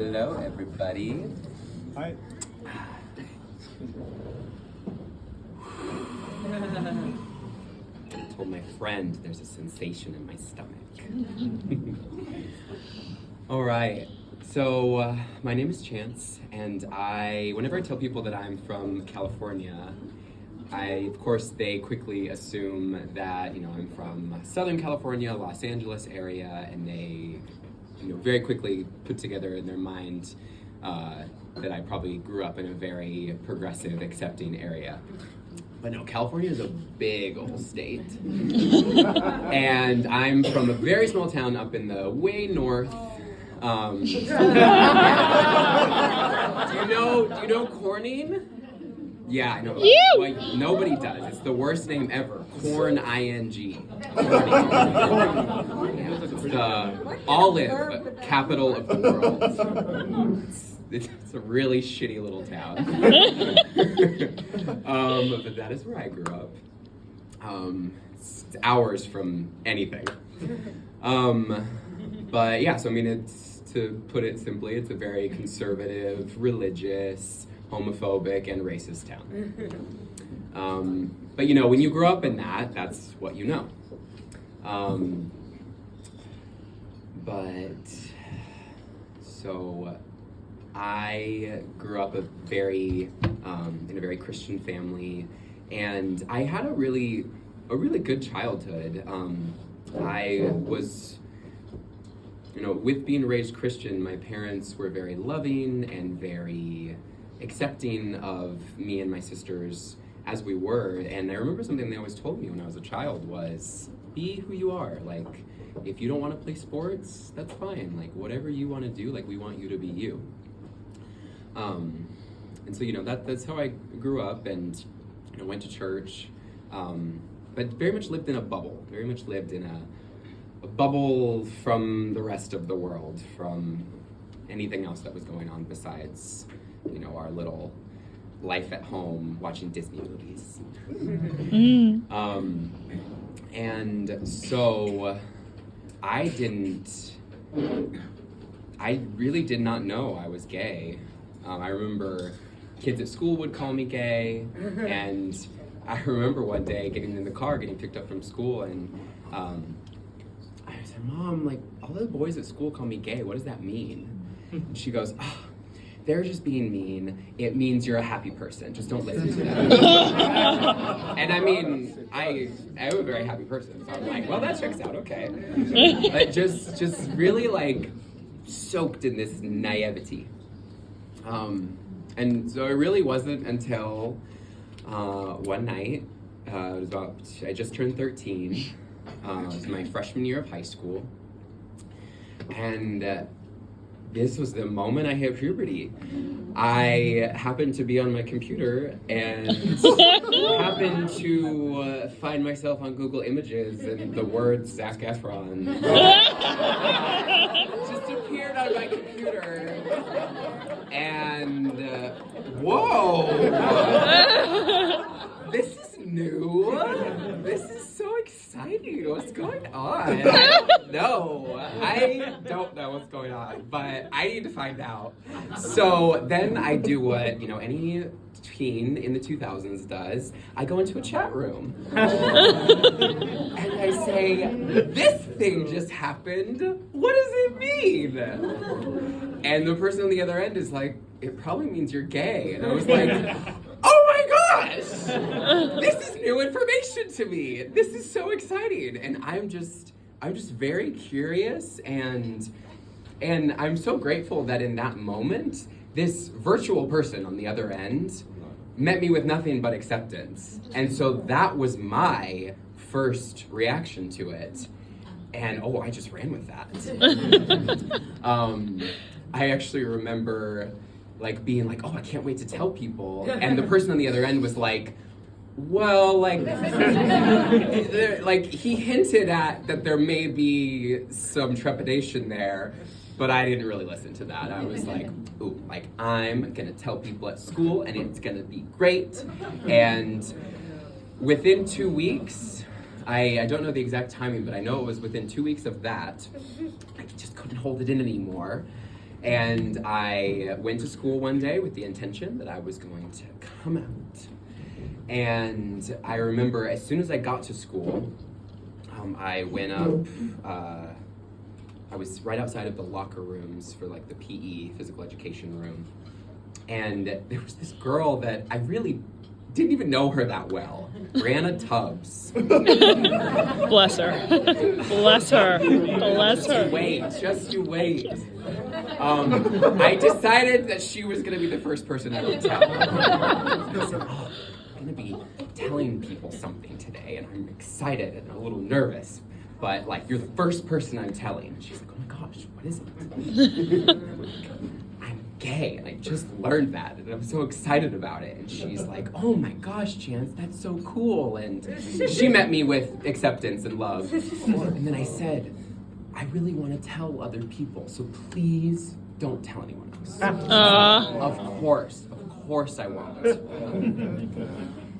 Hello, everybody. Hi. I told my friend there's a sensation in my stomach. All right. So my name is Chance, and whenever I tell people that I'm from California, of course, they quickly assume that I'm from Southern California, Los Angeles area, and they very quickly put together in their mind that I probably grew up in a very progressive, accepting area. But no, California is a big old state. And I'm from a very small town up in the way north. Do you know Corning? Yeah, I know. Well, nobody does. It's the worst name ever. Corn ING. It's the olive capital of the world. It's a really shitty little town. But that is where I grew up. It's hours from anything. But yeah, so to put it simply, it's a very conservative, religious, homophobic, and racist town. But when you grow up in that's what you know. So I grew up in a very Christian family, and I had a really good childhood. I was, with being raised Christian, my parents were very loving and very accepting of me and my sisters as we were. And I remember something they always told me when I was a child was, be who you are. Like, if you don't want to play sports, that's fine. Like, whatever you want to do, we want you to be you. And so, that's how I grew up, and went to church, but very much lived in a bubble. Very much lived in a bubble from the rest of the world, from anything else that was going on besides, our little life at home watching Disney movies. And so I really did not know I was gay. I remember kids at school would call me gay, and I remember one day getting in the car, getting picked up from school, and I said, Mom, all the boys at school call me gay. What does that mean? And she goes, oh, they're just being mean. It means you're a happy person. Just don't listen to them. And I'm a very happy person, so I'm like, well, that checks out, okay. But just really soaked in this naivety. And so it really wasn't until one night, I just turned 13. It was my freshman year of high school. And this was the moment I hit puberty. I happened to be on my computer and happened to find myself on Google Images, and the word Zac Efron just appeared on my computer. And whoa! This is new. This is so exciting. What's going on? I don't know what's going on, but I need to find out. So then I do what, any teen in the 2000s does. I go into a chat room. And I say, this thing just happened. What does it mean? And the person on the other end is like, it probably means you're gay. And I was like, oh my gosh! This is new information to me. This is so exciting. And I'm just very curious, and I'm so grateful that in that moment, this virtual person on the other end met me with nothing but acceptance. And so that was my first reaction to it. And I just ran with that. I actually remember being like, oh, I can't wait to tell people. And the person on the other end was like, well, he hinted at that there may be some trepidation there, but I didn't really listen to that. I was like, ooh, I'm gonna tell people at school and it's gonna be great. And within 2 weeks, I don't know the exact timing, but I know it was within 2 weeks of that, I just couldn't hold it in anymore. And I went to school one day with the intention that I was going to come out. And I remember as soon as I got to school, I went up, I was right outside of the locker rooms for like the PE, physical education room. And there was this girl that I really didn't even know her that well, Brianna Tubbs. Bless her. Bless her. Bless her. Just you wait. I decided that she was going to be the first person I would tell. I'm going to be telling people something today, and I'm excited and a little nervous. But, like, you're the first person I'm telling. And she's like, oh my gosh, what is it? I'm gay, and I just learned that, and I'm so excited about it. And she's like, oh my gosh, Chance, that's so cool. And she met me with acceptance and love. And then I said, I really want to tell other people, so please don't tell anyone else. Of course I won't.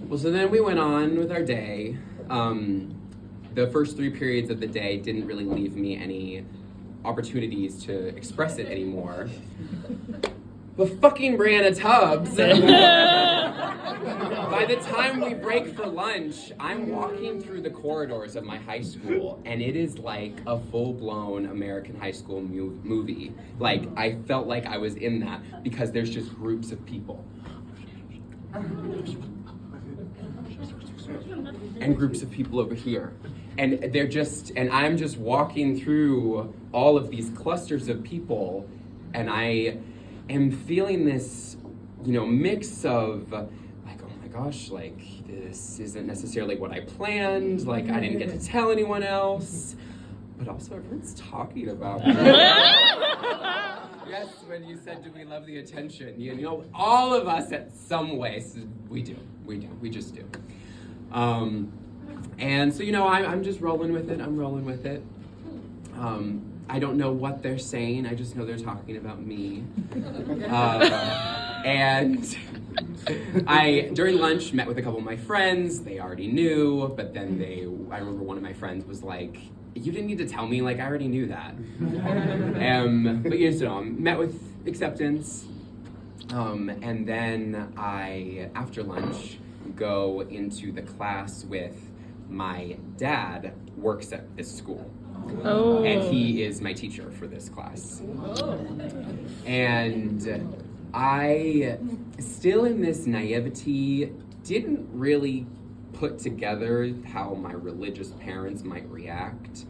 Well, so then we went on with our day. The first 3 periods of the day didn't really leave me any opportunities to express it anymore. But fucking Brianna Tubbs, by the time we break for lunch, I'm walking through the corridors of my high school, and it is like a full-blown American high school movie. Like, I felt like I was in that, because there's just groups of people. And groups of people over here. And I'm just walking through all of these clusters of people, and I am feeling this, mix of, like, oh my gosh, like, this isn't necessarily what I planned, like, I didn't get to tell anyone else, but also everyone's talking about me. Yes, when you said, do we love the attention? All of us at some way, we just do. And so, I'm just rolling with it. I don't know what they're saying. I just know they're talking about me. And I, during lunch, met with a couple of my friends. They already knew, but then I remember one of my friends was like, you didn't need to tell me, like, I already knew that. But met with acceptance. And then I, after lunch, go into the class with my dad works at this school. Oh. And he is my teacher for this class. Oh. And I, still in this naivety, didn't really put together how my religious parents might react.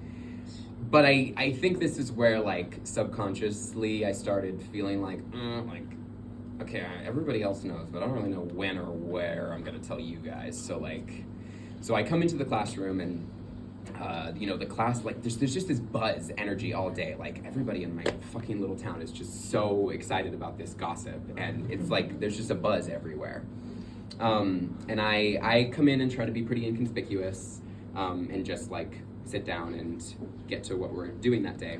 But I think this is where, like, subconsciously I started feeling like, okay, everybody else knows, but I don't really know when or where I'm gonna tell you guys. So I come into the classroom, and the class, like, there's just this buzz energy all day. Like, everybody in my fucking little town is just so excited about this gossip, and it's like there's just a buzz everywhere. And I come in and try to be pretty inconspicuous, and just like sit down and get to what we're doing that day.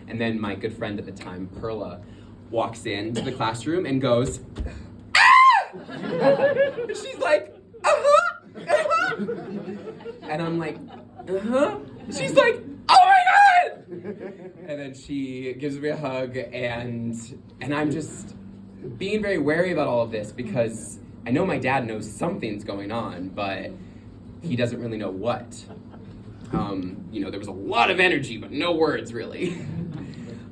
And then my good friend at the time, Perla, walks into the classroom and goes, ah! And she's like, and I'm like, She's like, oh my God! And then she gives me a hug, and I'm just being very wary about all of this, because I know my dad knows something's going on, but he doesn't really know what. There was a lot of energy, but no words, really.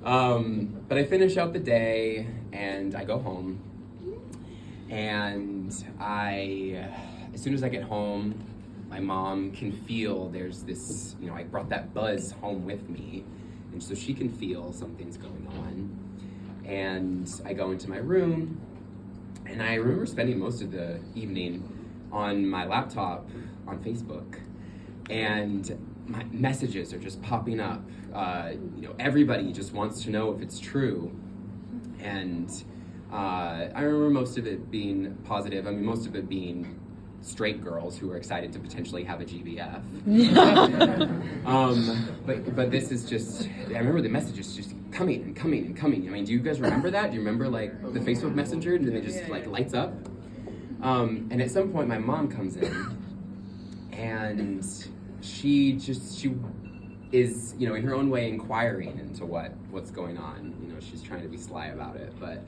But I finish out the day, and I go home. And as soon as I get home, my mom can feel there's this, I brought that buzz home with me. And so she can feel something's going on. And I go into my room, and I remember spending most of the evening on my laptop on Facebook. And my messages are just popping up. Everybody just wants to know if it's true. And I remember most of it being positive. Most of it being straight girls who are excited to potentially have a GBF. But this is just, I remember the messages just coming and coming and coming. Do you guys remember that? Do you remember the Facebook Messenger, and then it just lights up? And at some point my mom comes in, and she is, in her own way inquiring into what's going on. She's trying to be sly about it, but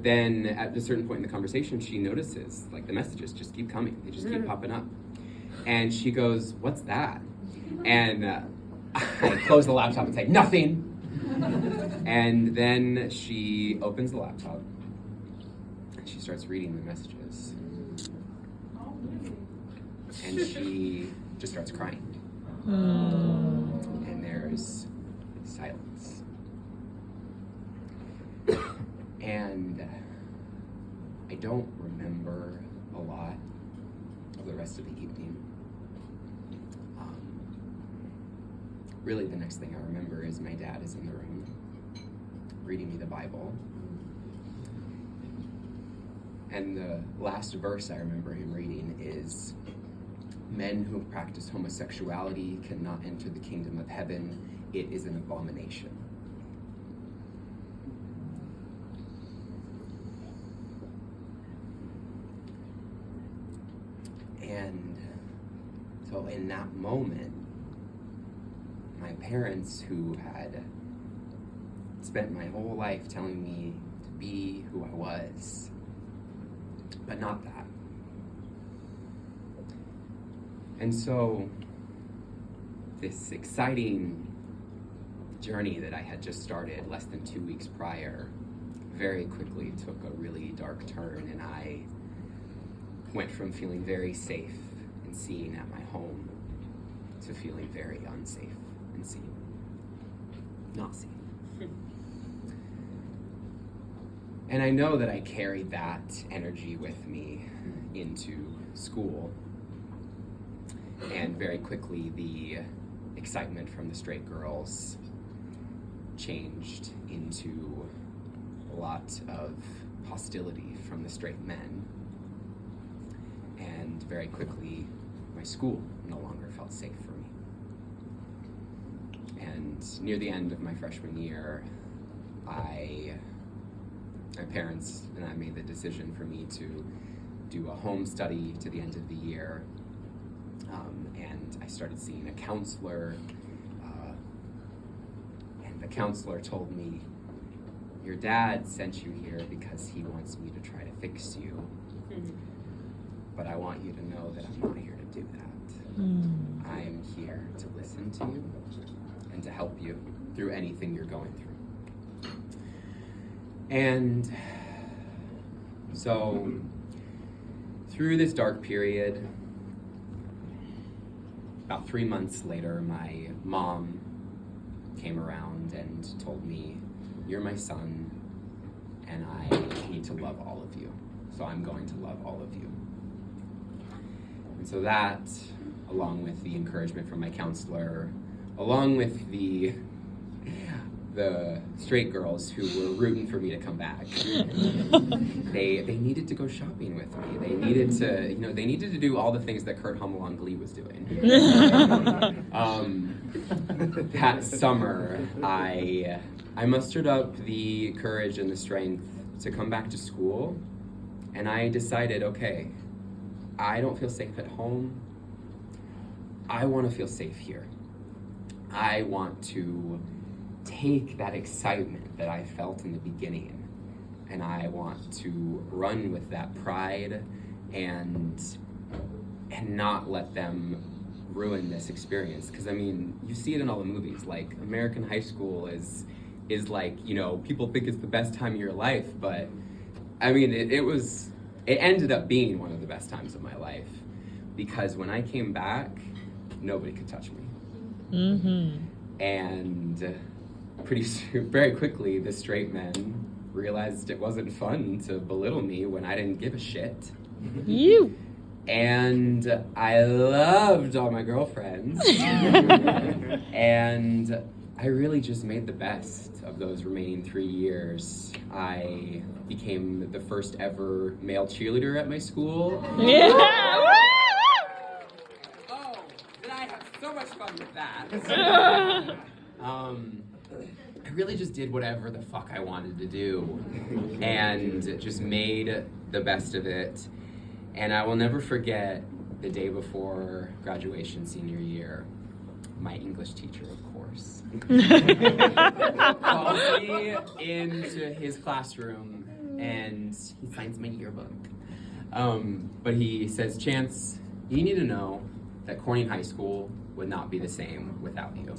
then at a certain point in the conversation, she notices, like, the messages just keep coming. They just keep popping up. And she goes, "What's that?" And I close the laptop and say, "Nothing." And then she opens the laptop and she starts reading the messages. And she just starts crying. And there's silence. And I don't remember a lot of the rest of the evening. Really, the next thing I remember is my dad is in the room reading me the Bible. And the last verse I remember him reading is, "Men who practice homosexuality cannot enter the kingdom of heaven. It is an abomination." And so in that moment, my parents, who had spent my whole life telling me to be who I was, but not that. And so this exciting journey that I had just started less than 2 weeks prior very quickly took a really dark turn, and I went from feeling very safe and seen at my home to feeling very unsafe and seen. Not seen. And I know that I carried that energy with me into school. And very quickly, the excitement from the straight girls changed into a lot of hostility from the straight men. And very quickly, my school no longer felt safe for me. And near the end of my freshman year, my parents and I made the decision for me to do a home study to the end of the year. And I started seeing a counselor, and the counselor told me, "Your dad sent you here because he wants me to try to fix you. But I want you to know that I'm not here to do that. I am here to listen to you and to help you through anything you're going through." And so through this dark period, about 3 months later, my mom came around and told me, "You're my son, and I need to love all of you. So I'm going to love all of you." And so that, along with the encouragement from my counselor, along with the straight girls who were rooting for me to come back, they needed to go shopping with me. They needed to do all the things that Kurt Hummel on Glee was doing. That summer, I mustered up the courage and the strength to come back to school, and I decided, okay, I don't feel safe at home. I want to feel safe here. I want to take that excitement that I felt in the beginning, and I want to run with that pride and not let them ruin this experience. Because I mean, you see it in all the movies. Like, American high school is like, people think it's the best time of your life, but I mean, it ended up being one of the best times of my life, because when I came back, nobody could touch me. And very quickly, the straight men realized it wasn't fun to belittle me when I didn't give a shit. You. And I loved all my girlfriends. And I really just made the best of those remaining 3 years. I became the first ever male cheerleader at my school. Yeah. Oh, did I have so much fun with that? I really just did whatever the fuck I wanted to do, and just made the best of it. And I will never forget the day before graduation senior year. my English teacher, of course, calls me into his classroom and he signs my yearbook. But he says, Chance, you need to know that Corning High School would not be the same without you.